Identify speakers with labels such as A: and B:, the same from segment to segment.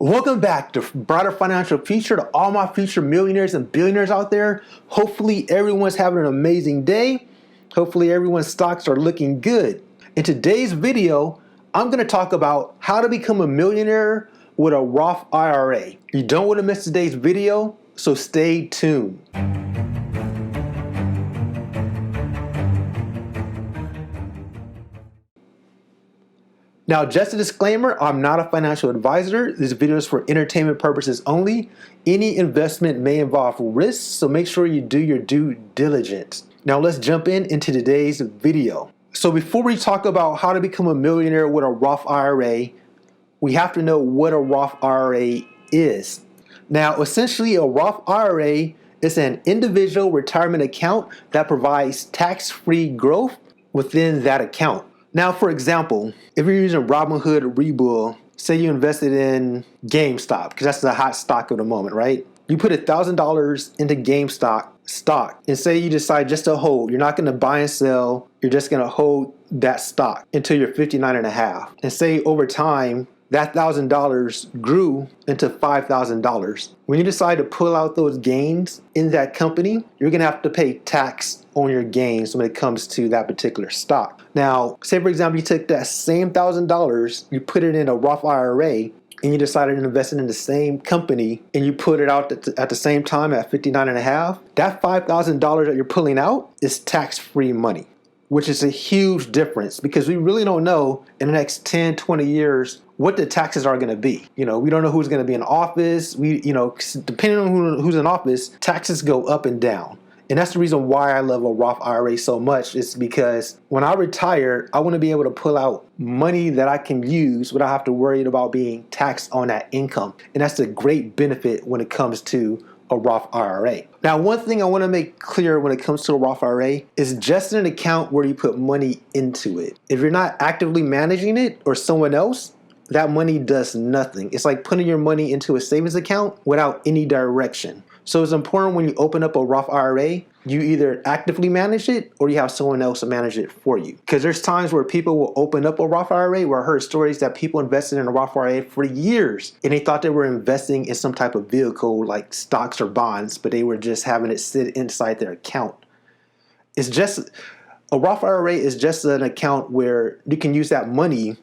A: Welcome back to Brighter Financial Future, to all my future millionaires and billionaires out there. Hopefully everyone's having an amazing day. Hopefully everyone's stocks are looking good. In today's video, I'm going to talk about how to become a millionaire with a Roth IRA. You don't want to miss today's video, so stay tuned. Now, just a disclaimer, I'm not a financial advisor. This video is for entertainment purposes only. Any investment may involve risks, so make sure you do your due diligence. Now, let's jump into today's video. So before we talk about how to become a millionaire with a Roth IRA, we have to know what a Roth IRA is. Now, essentially, a Roth IRA is an individual retirement account that provides tax-free growth within that account. Now, for example, if you're using Robinhood, Rebull, say you invested in GameStop, because that's the hot stock of the moment, right? You put $1,000 into GameStop stock, and say you decide just to hold. You're not going to buy and sell. You're just going to hold that stock until you're 59.5. And say over time, that $1,000 grew into $5,000. When you decide to pull out those gains in that company, you're going to have to pay tax on your gains when it comes to that particular stock. Now, say for example, you took that same $1,000, you put it in a Roth IRA, and you decided to invest it in the same company, and you put it out at the same time at 59.5, that $5,000 that you're pulling out is tax-free money, which is a huge difference because we really don't know in the next 10, 20 years what the taxes are going to be. We don't know who's going to be in office. Depending on who's in office, taxes go up and down. And that's the reason why I love a Roth IRA so much, is because when I retire, I want to be able to pull out money that I can use without having to worry about being taxed on that income. And that's a great benefit when it comes to a Roth IRA. Now, one thing I want to make clear when it comes to a Roth IRA is just an account where you put money into it. If you're not actively managing it or someone else, that money does nothing. It's like putting your money into a savings account without any direction. So it's important when you open up a Roth IRA, you either actively manage it or you have someone else to manage it for you. Because there's times where people will open up a Roth IRA, where I heard stories that people invested in a Roth IRA for years and they thought they were investing in some type of vehicle like stocks or bonds, but they were just having it sit inside their account. A Roth IRA is just an account where you can use that money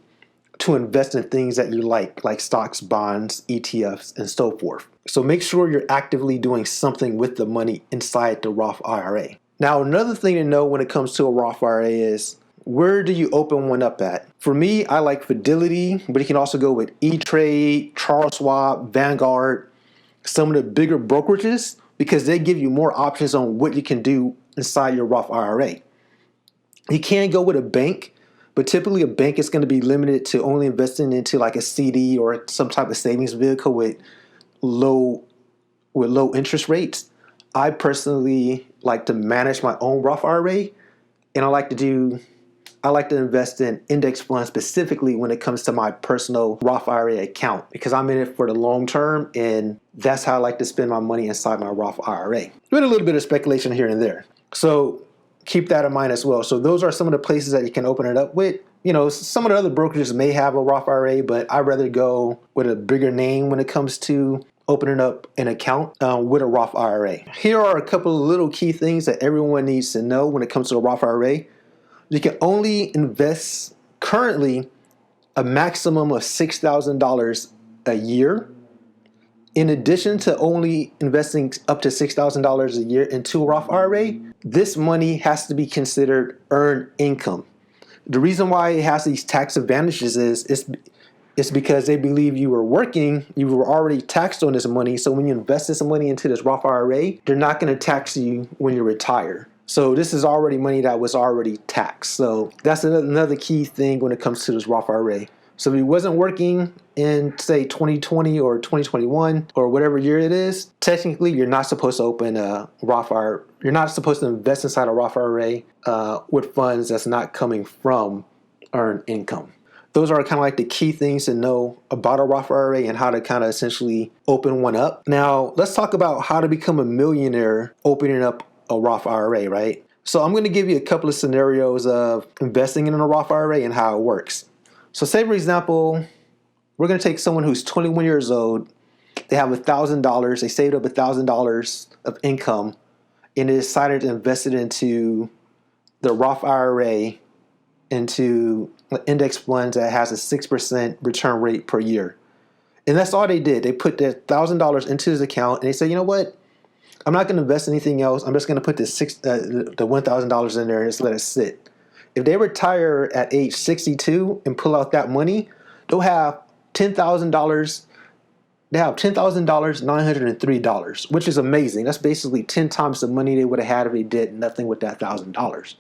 A: to invest in things that you like stocks, bonds, ETFs, and so forth. So make sure you're actively doing something with the money inside the Roth IRA. Now, another thing to know when it comes to a Roth IRA is, where do you open one up at? For me, I like Fidelity, but you can also go with E-Trade, Charles Schwab, Vanguard, some of the bigger brokerages, because they give you more options on what you can do inside your Roth IRA. You can go with a bank, but typically a bank is going to be limited to only investing into like a CD or some type of savings vehicle with low interest rates. I personally like to manage my own Roth IRA, and I like to invest in index funds specifically when it comes to my personal Roth IRA account, because I'm in it for the long term, and that's how I like to spend my money inside my Roth IRA. With a little bit of speculation here and there. So keep that in mind as well. So those are some of the places that you can open it up with. Some of the other brokerages may have a Roth IRA, but I'd rather go with a bigger name when it comes to opening up an account with a Roth IRA. Here are a couple of little key things that everyone needs to know when it comes to a Roth IRA. You can only invest currently a maximum of $6,000 a year. In addition to only investing up to $6,000 a year into a Roth IRA, this money has to be considered earned income. The reason why it has these tax advantages is because they believe you were working, you were already taxed on this money, so when you invest this money into this Roth IRA, they're not going to tax you when you retire. So this is already money that was already taxed. So that's another key thing when it comes to this Roth IRA. So if it wasn't working in, say, 2020 or 2021 or whatever year it is, technically you're not supposed to open a Roth IRA. You're not supposed to invest inside a Roth IRA with funds that's not coming from earned income. Those are kind of like the key things to know about a Roth IRA and how to kind of essentially open one up. Now, let's talk about how to become a millionaire opening up a Roth IRA, right? So I'm going to give you a couple of scenarios of investing in a Roth IRA and how it works. So say, for example, we're going to take someone who's 21 years old. They have $1,000. They saved up $1,000 of income, and they decided to invest it into the Roth IRA, into an index fund that has a 6% return rate per year. And that's all they did. They put that $1,000 into his account, and they said, you know what? I'm not going to invest anything else. I'm just going to put the $1,000 in there and just let it sit. If they retire at age 62 and pull out that money, they'll have $10,000. They have $10,903, which is amazing. That's basically 10 times the money they would have had if they did nothing with that $1,000.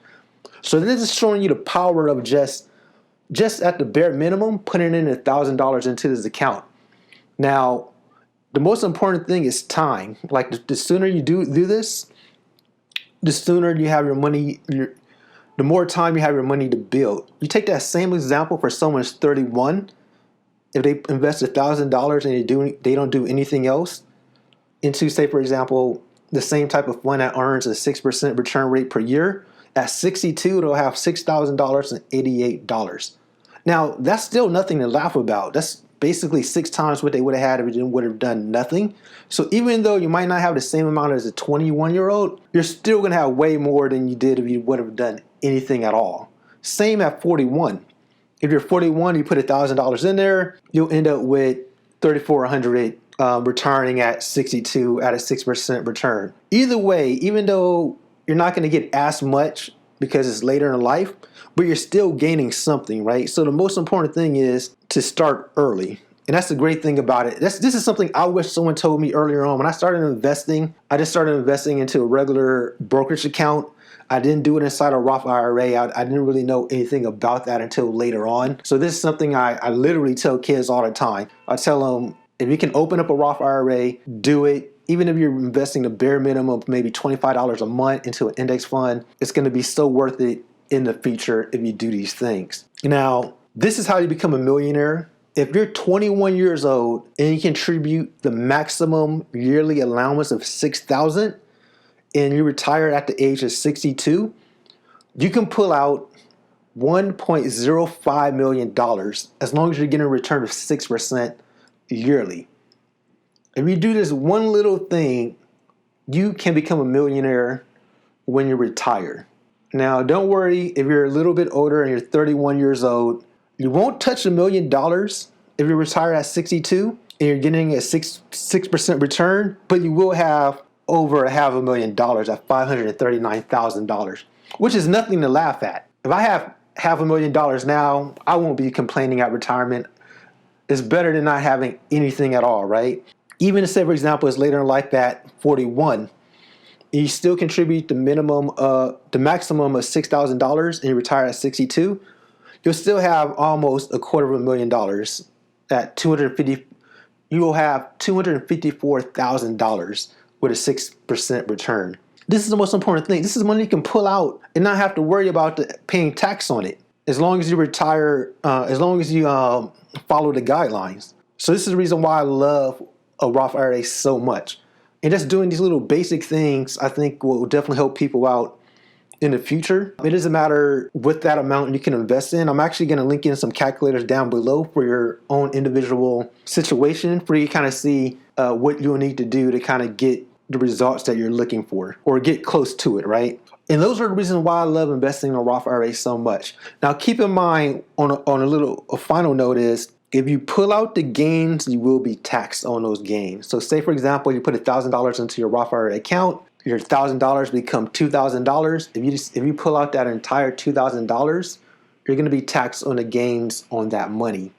A: So this is showing you the power of just at the bare minimum putting in $1,000 into this account. Now, the most important thing is time. Like the sooner you do this, the sooner you have your money. The more time you have your money to build. You take that same example for someone who's 31. If they invest $1,000 and they don't do anything else into, say, for example, the same type of fund that earns a 6% return rate per year, at 62, they'll have $6,088. Now, that's still nothing to laugh about. That's basically 6 times what they would have had if they would have done nothing. So even though you might not have the same amount as a 21-year-old, you're still going to have way more than you did if you would have done anything at all. Same at 41. If you're 41, you put $1,000 in there, you'll end up with $3,400 returning at 62 at a 6% return. Either way, even though you're not going to get as much because it's later in life, but you're still gaining something, right? So the most important thing is to start early. And that's the great thing about it. This is something I wish someone told me earlier on. When I started investing, I just started investing into a regular brokerage account. I didn't do it inside a Roth IRA. I didn't really know anything about that until later on. So this is something I literally tell kids all the time. I tell them, if you can open up a Roth IRA, do it. Even if you're investing the bare minimum of maybe $25 a month into an index fund, it's going to be so worth it in the future if you do these things. Now, this is how you become a millionaire. If you're 21 years old and you contribute the maximum yearly allowance of $6,000 and you retire at the age of 62, you can pull out $1.05 million as long as you're getting a return of 6% yearly. If you do this one little thing, you can become a millionaire when you retire. Now, don't worry if you're a little bit older and you're 31 years old. You won't touch $1 million if you retire at 62 and you're getting a 6% return, but you will have over $500,000 at $539,000, which is nothing to laugh at. If I have $500,000 now, I won't be complaining at retirement. It's better than not having anything at all, right? Even if, say, for example, it's later in life at 41, you still contribute the maximum of $6,000 and you retire at 62, you'll still have almost $250,000 at $250. You will have $254,000 with a 6% return. This is the most important thing. This is money you can pull out and not have to worry about paying tax on it, as long as you retire, as long as you follow the guidelines. So this is the reason why I love a Roth IRA so much. And just doing these little basic things, I think, will definitely help people out in the future. It doesn't matter what that amount you can invest in. I'm actually going to link in some calculators down below for your own individual situation, for you to kind of see what you'll need to do to kind of get the results that you're looking for or get close to it, right? And those are the reasons why I love investing in a Roth IRA so much. Now, keep in mind, on a final note is, if you pull out the gains, you will be taxed on those gains. So say, for example, you put $1,000 into your Roth IRA account, your $1,000 become $2,000. If you pull out that entire $2,000, you're going to be taxed on the gains on that money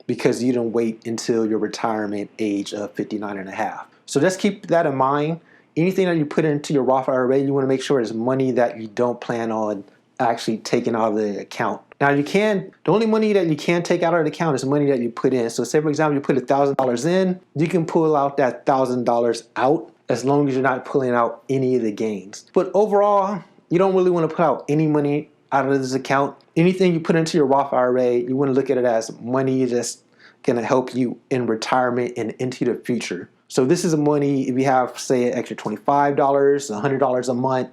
A: because you didn't wait until your retirement age of 59 and a half. So just keep that in mind. Anything that you put into your Roth IRA, you want to make sure it's money that you don't plan on actually taking out of the account. Now, the only money that you can take out of the account is money that you put in. So say, for example, you put $1,000 in, you can pull out that $1,000 out as long as you're not pulling out any of the gains. But overall, you don't really want to put out any money out of this account. Anything you put into your Roth IRA, you want to look at it as money that's going to help you in retirement and into the future. So this is money, if you have, say, an extra $25, $100 a month,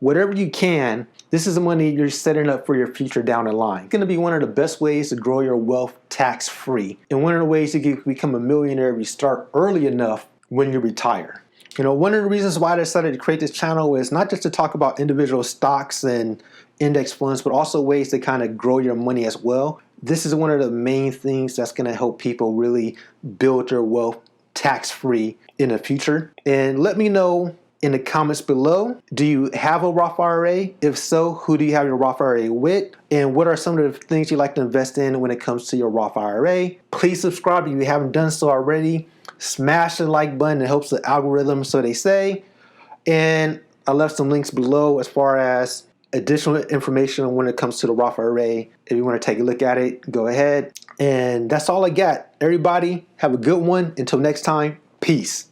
A: whatever you can, this is the money you're setting up for your future down the line. It's going to be one of the best ways to grow your wealth tax-free. And one of the ways you can become a millionaire if you start early enough when you retire. You know, one of the reasons why I decided to create this channel is not just to talk about individual stocks and index funds, but also ways to kind of grow your money as well. This is one of the main things that's going to help people really build their wealth tax-free in the future. And let me know in the comments below, do you have a Roth IRA? If so, who do you have your Roth IRA with? And what are some of the things you like to invest in when it comes to your Roth IRA? Please subscribe if you haven't done so already. Smash the like button, it helps the algorithm, so they say. And I left some links below as far as additional information when it comes to the Roth IRA. If you want to take a look at it, go ahead. And that's all I got. Everybody, have a good one. Until next time, peace.